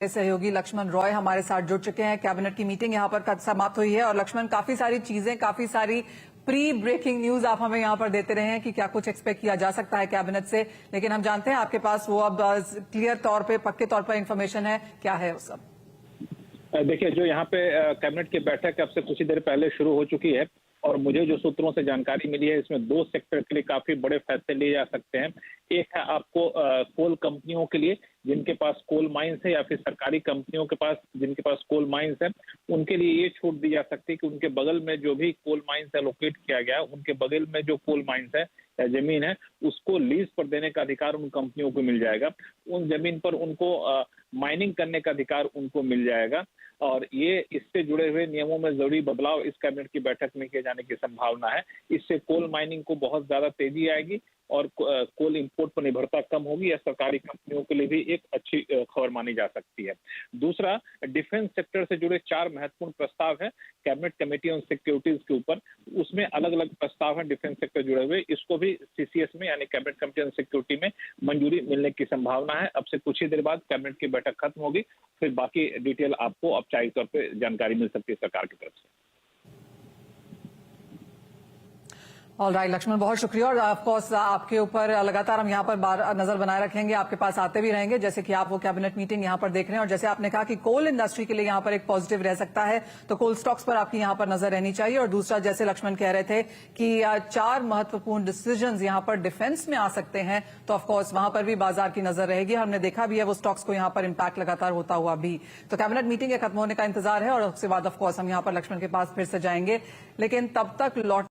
सहयोगी लक्ष्मण रॉय हमारे साथ जुड़ चुके हैं। कैबिनेट की मीटिंग यहां पर समाप्त हुई है और लक्ष्मण, काफी सारी चीजें, काफी सारी प्री ब्रेकिंग न्यूज आप हमें यहां पर देते रहे हैं कि क्या कुछ एक्सपेक्ट किया जा सकता है कैबिनेट से, लेकिन हम जानते हैं आपके पास वो अब क्लियर तौर पे, पक्के तौर पर इंफॉर्मेशन है। क्या है वो सब? देखिए, जो यहाँ पे कैबिनेट की बैठक अब से कुछ ही देर पहले शुरू हो चुकी है और मुझे जो सूत्रों से जानकारी मिली है, इसमें 2 सेक्टर के लिए काफी बड़े फैसले लिए जा सकते हैं। एक है आपको कोल कंपनियों के लिए जिनके पास कोल माइंस है, या फिर सरकारी कंपनियों के पास जिनके पास कोल माइंस है, उनके लिए ये छूट दी जा सकती है कि उनके बगल में जो भी कोल माइंस एलोकेट किया गया है, उनके बगल में जो कोल माइंस है या जमीन है, उसको लीज पर देने का अधिकार उन कंपनियों को मिल जाएगा। उन जमीन पर उनको माइनिंग करने का अधिकार उनको मिल जाएगा और ये इससे जुड़े हुए नियमों में जरूरी बदलाव इस कैबिनेट की बैठक में किए जाने की संभावना है। इससे कोल माइनिंग को बहुत ज्यादा तेजी आएगी और कोल इंपोर्ट पर निर्भरता कम होगी। यह सरकारी कंपनियों के लिए भी एक अच्छी खबर मानी जा सकती है। दूसरा, डिफेंस सेक्टर से जुड़े 4 महत्वपूर्ण प्रस्ताव है कैबिनेट कमेटी ऑन सिक्योरिटीज के ऊपर। उसमें अलग अलग प्रस्ताव है डिफेंस सेक्टर जुड़े हुए। इसको भी सीसीएस में यानी कैबिनेट कमेटी ऑन सिक्योरिटी में मंजूरी मिलने की संभावना है। अब से कुछ ही देर बाद कैबिनेट की बैठक खत्म होगी, फिर बाकी डिटेल आपको औपचारिक तौर पर जानकारी मिल सकती है सरकार की तरफ से। ऑल राइट लक्ष्मण, बहुत शुक्रिया। और ऑफकोर्स आपके ऊपर लगातार हम यहाँ पर नजर बनाए रखेंगे, आपके पास आते भी रहेंगे, जैसे कि आप वो कैबिनेट मीटिंग यहाँ पर देख रहे हैं। और जैसे आपने कहा कि कोल इंडस्ट्री के लिए यहाँ पर एक पॉजिटिव रह सकता है, तो कोल स्टॉक्स पर आपकी यहाँ पर नजर रहनी चाहिए। और दूसरा, जैसे लक्ष्मण कह रहे थे कि 4 महत्वपूर्ण डिसीजन यहाँ पर डिफेंस में आ सकते हैं, तो ऑफकोर्स वहां पर भी बाजार की नजर रहेगी। हमने देखा भी है वो स्टॉक्स को यहाँ पर इम्पैक्ट लगातार होता हुआ भी। तो कैबिनेट मीटिंग के खत्म होने का इंतजार है और उसके बाद ऑफकोर्स हम यहाँ पर लक्ष्मण के पास फिर से जाएंगे, लेकिन तब तक लौट